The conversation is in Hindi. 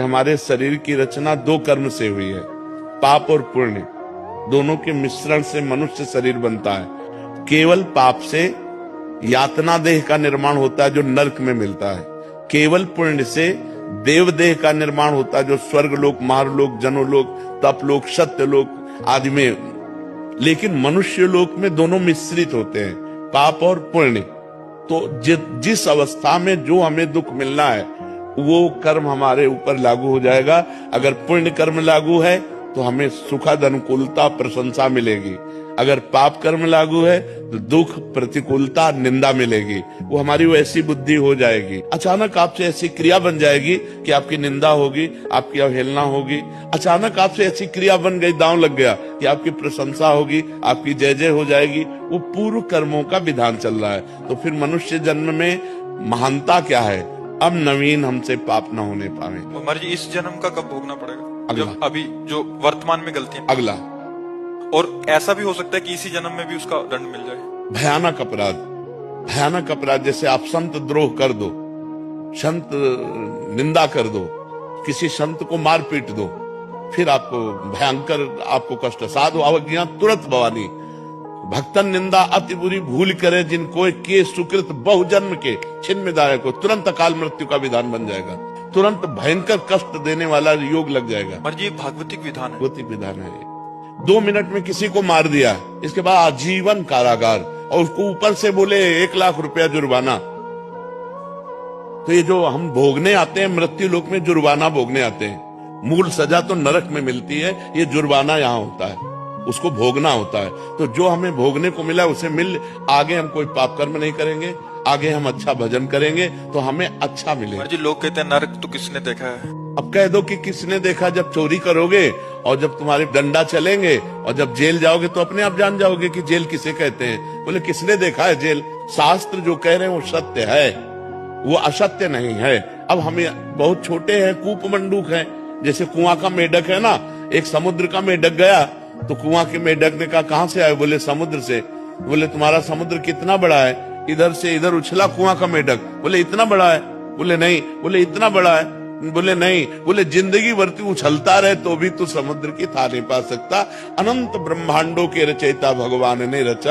हमारे शरीर की रचना दो कर्म से हुई है, पाप और पुण्य। दोनों के मिश्रण से मनुष्य शरीर बनता है। केवल पाप से यातना देह का निर्माण होता है जो नरक में मिलता है। केवल पुण्य से देव देह का निर्माण होता है जो स्वर्ग लोक, महारलोक, जनोलोक, तपलोक, सत्यलोक आदि में। लेकिन मनुष्य लोक में दोनों मिश्रित होते हैं, पाप और पुण्य। तो जिस अवस्था में जो हमें दुख मिलना है वो कर्म हमारे ऊपर लागू हो जाएगा। अगर पुण्य कर्म लागू है तो हमें सुखद, अनुकूलता, प्रशंसा मिलेगी। अगर पाप कर्म लागू है तो दुख, प्रतिकूलता, निंदा मिलेगी। वो हमारी वैसी बुद्धि हो जाएगी। अचानक आपसे ऐसी क्रिया बन जाएगी कि आपकी निंदा होगी, आपकी अवहेलना होगी। अचानक आपसे ऐसी क्रिया बन गई, दांव लग गया कि आपकी प्रशंसा होगी, आपकी जय जय हो जाएगी। वो पूर्व कर्मों का विधान चल रहा है। तो फिर मनुष्य जन्म में महानता क्या है? अब नवीन हमसे पाप न होने पावे। महाराज जी, इस जन्म का कब भोगना पड़ेगा? अगला। जब अभी जो वर्तमान में गलती है अगला। और ऐसा भी हो सकता है कि इसी जन्म में भी उसका दंड मिल जाए। भयानक अपराध, भयानक अपराध। जैसे आप संत द्रोह कर दो, संत निंदा कर दो, किसी संत को मार पीट दो, फिर आपको भयंकर, आपको कष्ट। साधु अवज्ञा तुरंत भवानी। भक्तन निंदा अति बुरी भूल करे जिनको के सुकृत बहुजन्म के छिन्नदायक को। तुरंत अकाल मृत्यु का विधान बन जाएगा। तुरंत भयंकर कष्ट देने वाला योग लग जाएगा। महाराज जी, भागवतिक विधान है। भागवतिक विधान है। 2 मिनट में किसी को मार दिया, इसके बाद आजीवन कारागार, और उसको ऊपर से बोले 1 लाख रुपया जुर्माना। तो ये जो हम भोगने आते हैं मृत्यु लोक में, जुर्माना भोगने आते हैं। मूल सजा तो नरक में मिलती है, ये जुर्माना यहाँ होता है, उसको भोगना होता है। तो जो हमें भोगने को मिला उसे मिल, आगे हम कोई पाप कर्म नहीं करेंगे, आगे हम अच्छा भजन करेंगे तो हमें अच्छा मिलेगा। जी, लोग कहते हैं नरक तो किसने देखा है? अब कह दो कि किसने देखा। जब चोरी करोगे और जब तुम्हारे डंडा चलेंगे और जब जेल जाओगे तो अपने आप जान जाओगे कि जेल किसे कहते हैं। बोले किसने देखा है जेल? शास्त्र जो कह रहे हैं वो सत्य है, वो असत्य नहीं है। अब हमें बहुत छोटे हैं, कूप मंडूक हैं। जैसे कुआं का मेढक है ना, एक समुद्र का मेढक गया तो कुआं के मेढक ने कहा कहां से आए? बोले समुद्र से। बोले तुम्हारा समुद्र कितना बड़ा है? इधर से इधर उछला कुआं का मेढक। बोले इतना बड़ा है? बोले नहीं। बोले इतना बड़ा है? बोले नहीं। बोले जिंदगी भर तू उछलता रहे तो भी तू समुद्र की था नहीं पा सकता। अनंत ब्रह्मांडों के रचयिता भगवान ने रचा।